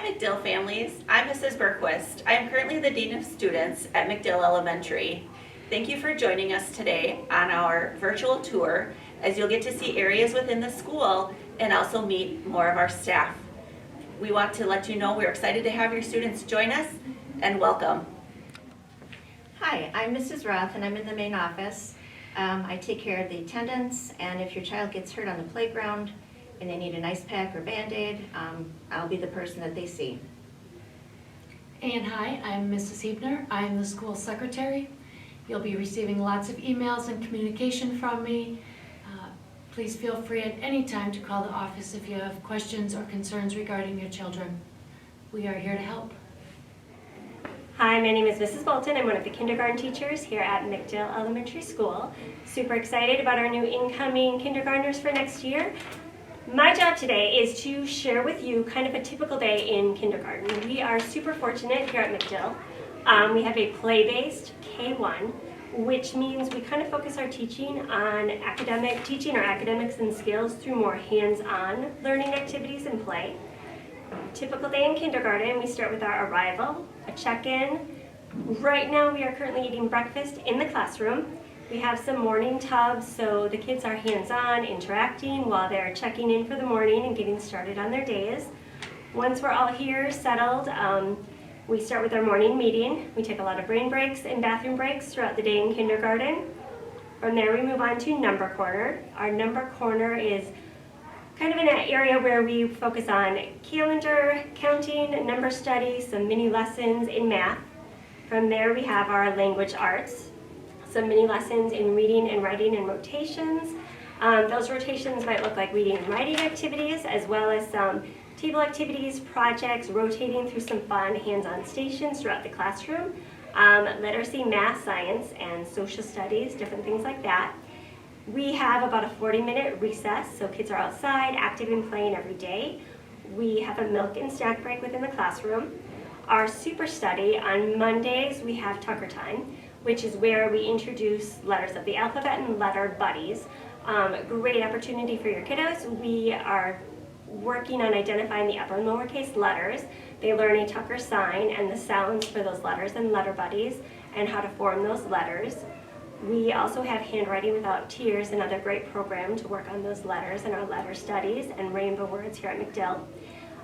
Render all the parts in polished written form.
McDill families. I'm Mrs. Berquist. I am currently the Dean of Students at McDill Elementary. Thank you for joining us today on our virtual tour, as you'll get to see areas within the school and also meet more of our staff. We want to let you know we're excited to have your students join us, and welcome. Hi, I'm Mrs. Roth and I'm in the main office. I take care of the attendance, and if your child gets hurt on the playground and they need an ice pack or Band-Aid, I'll be the person that they see. And hi, I'm Mrs. Hebner. I'm the school secretary. You'll be receiving lots of emails and communication from me. Please feel free at any time to call the office if you have questions or concerns regarding your children. We are here to help. Hi, my name is Mrs. Bolton. I'm one of the kindergarten teachers here at McDill Elementary School. Super excited about our new incoming kindergartners for next year. My job today is to share with you kind of a typical day in kindergarten. We are super fortunate here at McDill. We have a play-based K-1, which means we kind of focus our teaching on teaching our academics and skills through more hands-on learning activities and play. Typical day in kindergarten, we start with our arrival, a check-in. Right now we are currently eating breakfast in the classroom. We have some morning tubs, so the kids are hands-on, interacting while they're checking in for the morning and getting started on their days. Once we're all here, settled, we start with our morning meeting. We take a lot of brain breaks and bathroom breaks throughout the day in kindergarten. From there we move on to Number Corner. Our Number Corner is kind of in an area where we focus on calendar, counting, number studies, some mini lessons in math. From there we have our language arts, some mini lessons in reading and writing and rotations. Those rotations might look like reading and writing activities, as well as some table activities, projects, rotating through some fun hands-on stations throughout the classroom, literacy, math, science, and social studies, different things like that. We have about a 40-minute recess, so kids are outside, active and playing every day. We have a milk and snack break within the classroom. Our super study, on Mondays we have Tucker Time, which is where we introduce letters of the alphabet and letter buddies. Great opportunity for your kiddos. We are working on identifying the upper and lowercase letters. They learn a Tucker sign and the sounds for those letters and letter buddies and how to form those letters. We also have Handwriting Without Tears, another great program to work on those letters and our letter studies and rainbow words here at McDill.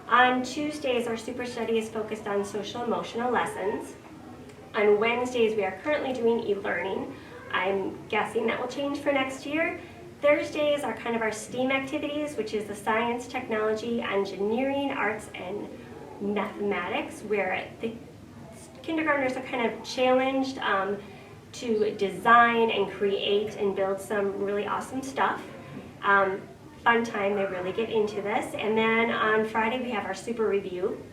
On Tuesdays, our super study is focused on social emotional lessons. On Wednesdays, we are currently doing e-learning. I'm guessing that will change for next year. Thursdays are kind of our STEAM activities, which is the science, technology, engineering, arts, and mathematics, where the kindergartners are kind of challenged to design and create and build some really awesome stuff. Fun time, they really get into this. And then on Friday we have our super review.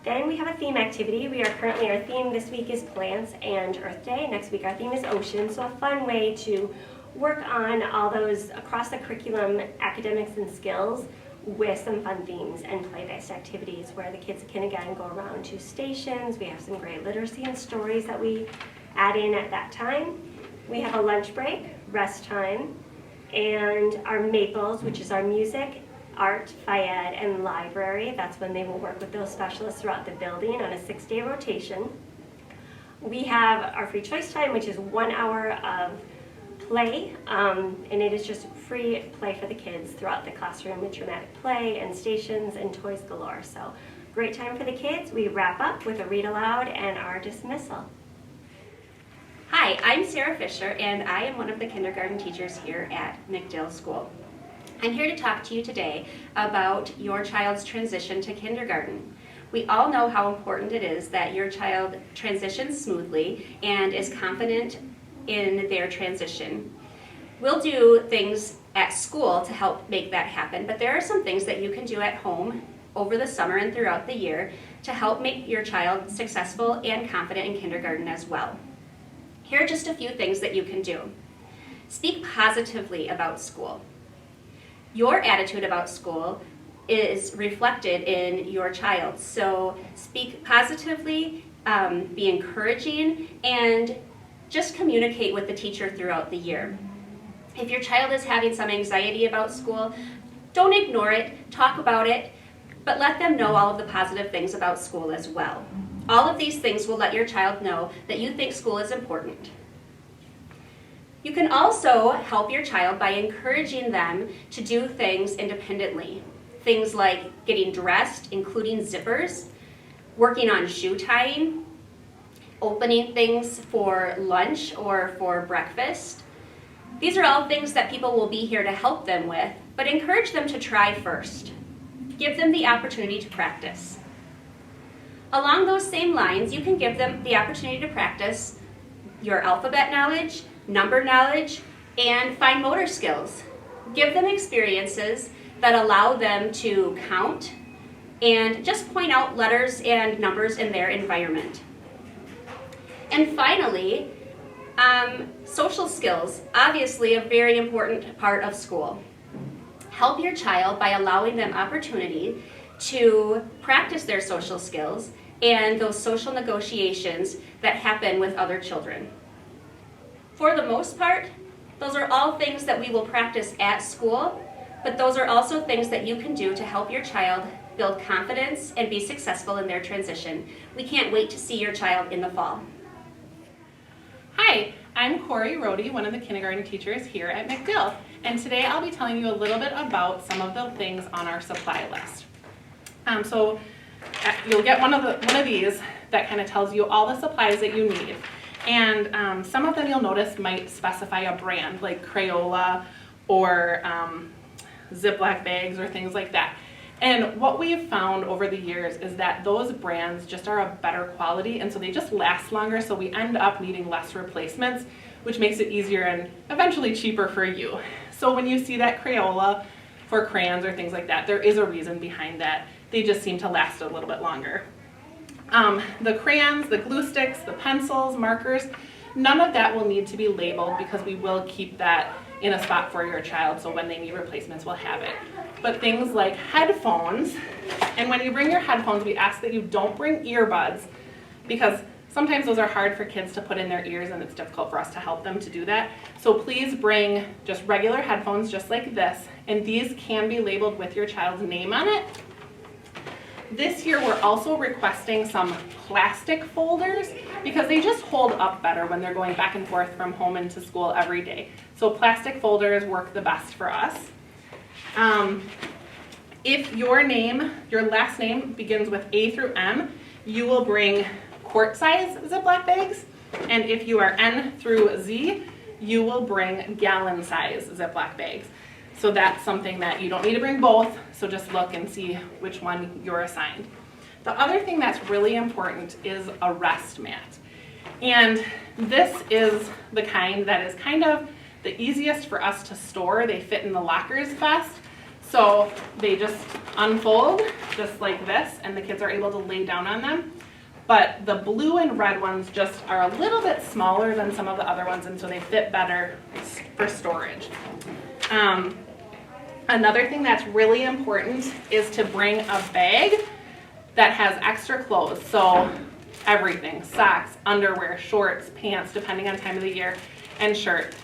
Then we have a theme activity. Our theme this week is plants and Earth Day. Next week our theme is ocean, so a fun way to work on all those across the curriculum academics and skills with some fun themes and play-based activities where the kids can again go around to stations. We have some great literacy and stories that we add in at that time. We have a lunch break, rest time, and our Maples, which is our music, art, Phi-Ed, and library. That's when they will work with those specialists throughout the building on a 6-day rotation. We have our free choice time, which is 1 hour of play, and it is just free play for the kids throughout the classroom with dramatic play and stations and toys galore. So great time for the kids. We wrap up with a read aloud and our dismissal. Hi, I'm Sarah Fisher, and I am one of the kindergarten teachers here at McDill School. I'm here to talk to you today about your child's transition to kindergarten. We all know how important it is that your child transitions smoothly and is confident in their transition. We'll do things at school to help make that happen, but there are some things that you can do at home over the summer and throughout the year to help make your child successful and confident in kindergarten as well. Here are just a few things that you can do. Speak positively about school. Your attitude about school is reflected in your child, so speak positively, be encouraging, and just communicate with the teacher throughout the year. If your child is having some anxiety about school, don't ignore it, talk about it, but let them know all of the positive things about school as well. All of these things will let your child know that you think school is important. You can also help your child by encouraging them to do things independently. Things like getting dressed, including zippers, working on shoe tying, opening things for lunch or for breakfast. These are all things that people will be here to help them with, but encourage them to try first. Give them the opportunity to practice. Along those same lines, you can give them the opportunity to practice your alphabet knowledge, number knowledge, and fine motor skills. Give them experiences that allow them to count and just point out letters and numbers in their environment. And finally, social skills, obviously a very important part of school. Help your child by allowing them opportunity to practice their social skills and those social negotiations that happen with other children. For the most part, those are all things that we will practice at school, but those are also things that you can do to help your child build confidence and be successful in their transition. We can't wait to see your child in the fall. Hi, I'm Corey Rohde, one of the kindergarten teachers here at McDill, and today I'll be telling you a little bit about some of the things on our supply list. You'll get one of these that kind of tells you all the supplies that you need. And some of them you'll notice might specify a brand like Crayola or Ziploc bags or things like that. And what we've found over the years is that those brands just are a better quality, and so they just last longer, so we end up needing less replacements, which makes it easier and eventually cheaper for you. So when you see that Crayola for crayons or things like that, there is a reason behind that. They just seem to last a little bit longer. The crayons, the glue sticks, the pencils, markers, none of that will need to be labeled because we will keep that in a spot for your child, so when they need replacements, we'll have it. But things like headphones, and when you bring your headphones, we ask that you don't bring earbuds because sometimes those are hard for kids to put in their ears and it's difficult for us to help them to do that. So please bring just regular headphones just like this, and these can be labeled with your child's name on it. This year we're also requesting some plastic folders because they just hold up better when they're going back and forth from home into school every day. So plastic folders work the best for us. If your last name begins with A through M, you will bring quart size Ziploc bags. And if you are N through Z, you will bring gallon size Ziploc bags. So that's something that you don't need to bring both, so just look and see which one you're assigned. The other thing that's really important is a rest mat. And this is the kind that is kind of the easiest for us to store. They fit in the lockers best. So they just unfold just like this, and the kids are able to lay down on them. But the blue and red ones just are a little bit smaller than some of the other ones, and so they fit better for storage. Another thing that's really important is to bring a bag that has extra clothes. So everything, socks, underwear, shorts, pants, depending on time of the year, and shirt.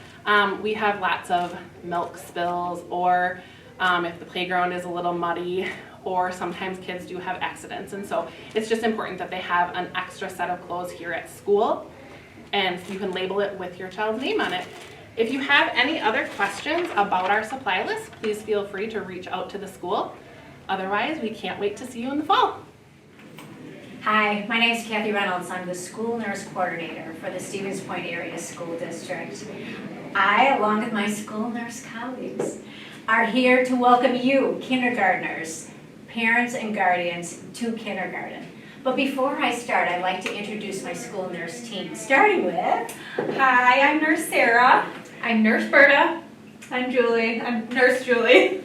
We have lots of milk spills, or if the playground is a little muddy, or sometimes kids do have accidents. And so it's just important that they have an extra set of clothes here at school, and you can label it with your child's name on it. If you have any other questions about our supply list, please feel free to reach out to the school. Otherwise, we can't wait to see you in the fall. Hi, my name is Kathy Reynolds. I'm the school nurse coordinator for the Stevens Point Area School District. I, along with my school nurse colleagues, are here to welcome you, kindergartners, parents and guardians, to kindergarten. But before I start, I'd like to introduce my school nurse team, starting with... Hi, I'm Nurse Sarah. I'm Nurse Berta. I'm Julie. I'm Nurse Julie.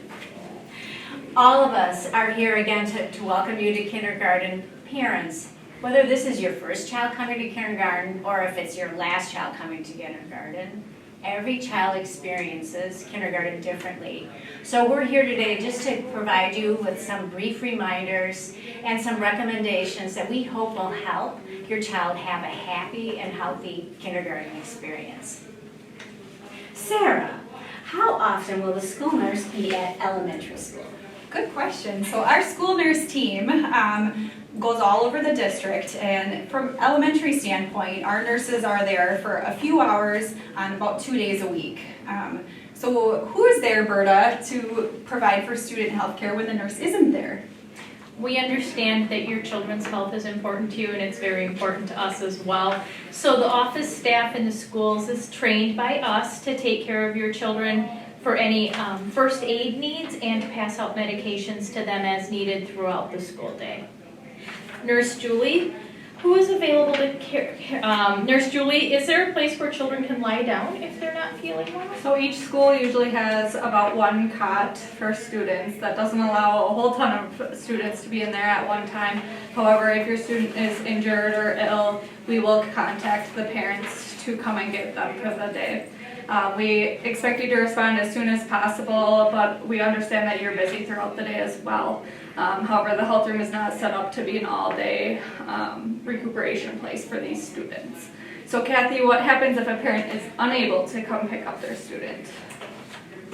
All of us are here again to welcome you to kindergarten. Parents, whether this is your first child coming to kindergarten or if it's your last child coming to kindergarten, every child experiences kindergarten differently. So we're here today just to provide you with some brief reminders and some recommendations that we hope will help your child have a happy and healthy kindergarten experience. Sarah, how often will the school nurse be at elementary school? Good question. So our school nurse team goes all over the district, and from elementary standpoint, our nurses are there for a few hours on about 2 days a week. So who is there, Berta, to provide for student health care when the nurse isn't there? We understand that your children's health is important to you, and it's very important to us as well. So the office staff in the schools is trained by us to take care of your children for any first aid needs and to pass out medications to them as needed throughout the school day. Nurse Julie, who is available to care? Nurse Julie, is there a place where children can lie down if they're not feeling well? So each school usually has about one cot for students. That doesn't allow a whole ton of students to be in there at one time. However, if your student is injured or ill, we will contact the parents to come and get them for the day. We expect you to respond as soon as possible, but we understand that you're busy throughout the day as well. However, the health room is not set up to be an all-day recuperation place for these students. So Kathy, what happens if a parent is unable to come pick up their student?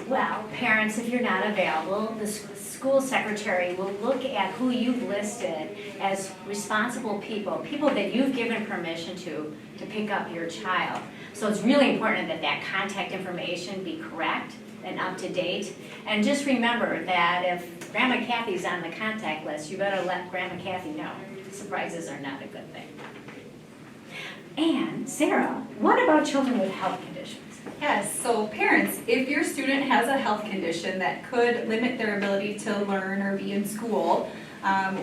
Well, parents, if you're not available, the school secretary will look at who you've listed as responsible people that you've given permission to pick up your child. So it's really important that that contact information be correct and up to date. And just remember that if Grandma Kathy's on the contact list, you better let Grandma Kathy know. Surprises are not a good thing. And Sarah, what about children with health conditions? Yes, so parents, if your student has a health condition that could limit their ability to learn or be in school,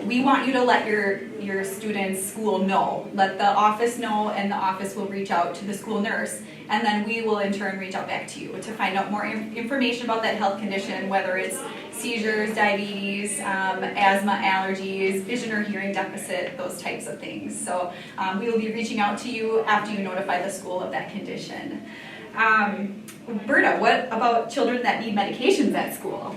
we want you to let your student's school know. Let the office know, and the office will reach out to the school nurse, and then we will in turn reach out back to you to find out more information about that health condition, whether it's seizures, diabetes, asthma, allergies, vision or hearing deficit, those types of things. So we will be reaching out to you after you notify the school of that condition. Berta, what about children that need medications at school?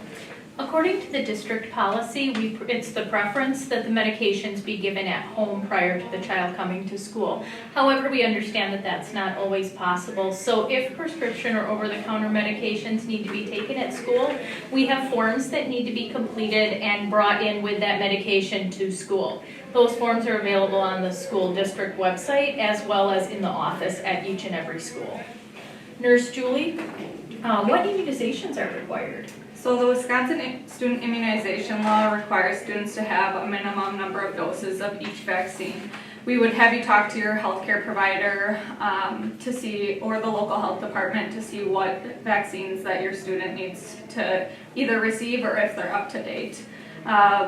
According to the district policy, it's the preference that the medications be given at home prior to the child coming to school. However, we understand that that's not always possible. So if prescription or over-the-counter medications need to be taken at school, we have forms that need to be completed and brought in with that medication to school. Those forms are available on the school district website as well as in the office at each and every school. Nurse Julie, what immunizations are required? So the Wisconsin student immunization law requires students to have a minimum number of doses of each vaccine. We would have you talk to your healthcare provider to see, or the local health department to see what vaccines that your student needs to either receive or if they're up to date.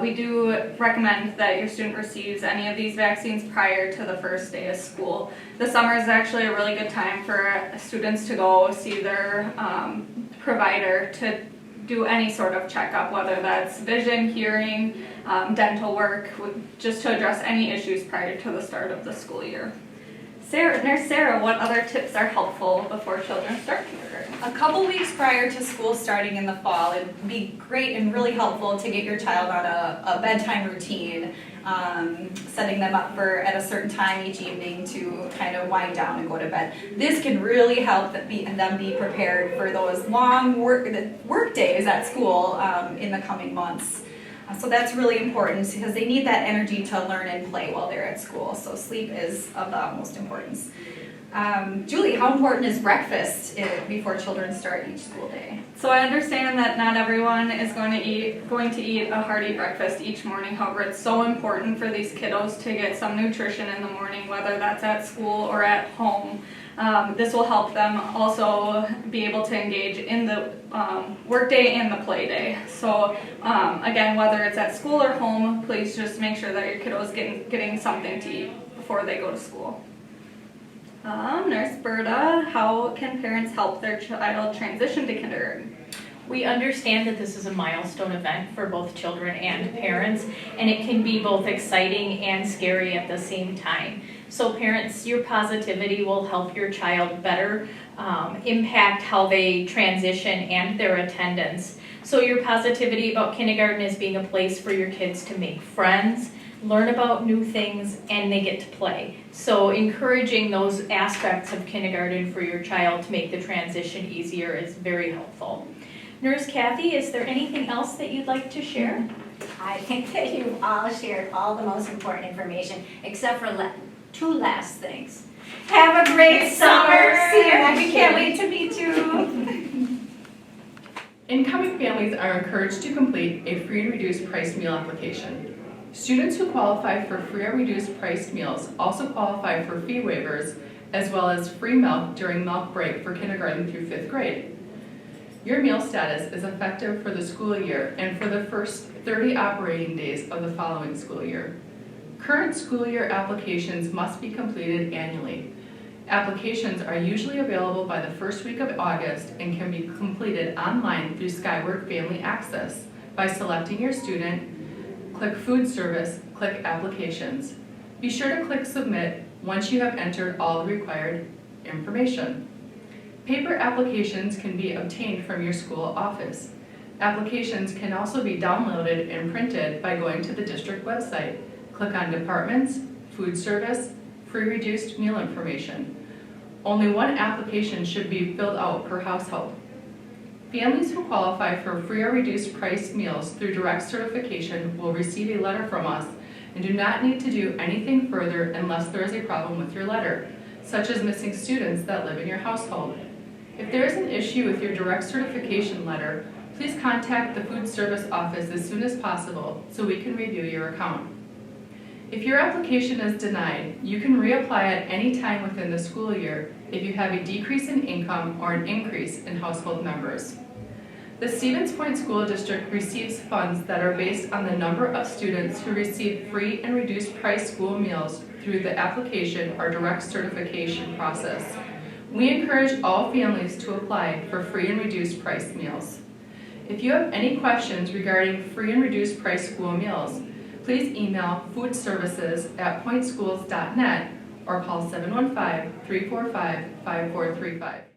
We do recommend that your student receives any of these vaccines prior to the first day of school. The summer is actually a really good time for students to go see their provider to do any sort of checkup, whether that's vision, hearing, dental work, just to address any issues prior to the start of the school year. Nurse Sarah, what other tips are helpful before children start kindergarten? A couple weeks prior to school starting in the fall, it'd be great and really helpful to get your child on a bedtime routine, setting them up for at a certain time each evening to kind of wind down and go to bed. This can really help them be prepared for those long work days at school in the coming months. So that's really important because they need that energy to learn and play while they're at school. So sleep is of the utmost importance. Julie, how important is breakfast before children start each school day? So I understand that not everyone is going to eat a hearty breakfast each morning. However, it's so important for these kiddos to get some nutrition in the morning, whether that's at school or at home. This will help them also be able to engage in the workday and the play day. So again, whether it's at school or home, please just make sure that your kiddo is getting something to eat before they go to school. Nurse Berta, how can parents help their child transition to kindergarten? We understand that this is a milestone event for both children and parents, and it can be both exciting and scary at the same time. So parents, your positivity will help your child better impact how they transition and their attendance. So your positivity about kindergarten is being a place for your kids to make friends, learn about new things, and they get to play. So encouraging those aspects of kindergarten for your child to make the transition easier is very helpful. Nurse Kathy, is there anything else that you'd like to share? I think that you've all shared all the most important information, except for two last things. Have a great summer. See you next We can't wait to meet you. Incoming families are encouraged to complete a free and reduced price meal application. Students who qualify for free or reduced priced meals also qualify for fee waivers, as well as free milk during milk break for kindergarten through 5th grade. Your meal status is effective for the school year and for the first 30 operating days of the following school year. Current school year applications must be completed annually. Applications are usually available by the first week of August and can be completed online through Skyward Family Access by selecting your student, click Food Service, click Applications. Be sure to click Submit once you have entered all the required information. Paper applications can be obtained from your school office. Applications can also be downloaded and printed by going to the district website. Click on Departments, Food Service, Free Reduced Meal Information. Only one application should be filled out per household. Families who qualify for free or reduced price meals through direct certification will receive a letter from us and do not need to do anything further unless there is a problem with your letter, such as missing students that live in your household. If there is an issue with your direct certification letter, please contact the food service office as soon as possible so we can review your account. If your application is denied, you can reapply at any time within the school year if you have a decrease in income or an increase in household members. The Stevens Point School District receives funds that are based on the number of students who receive free and reduced price school meals through the application or direct certification process. We encourage all families to apply for free and reduced price meals. If you have any questions regarding free and reduced price school meals, please email foodservices@pointschools.net or call 715-345-5435.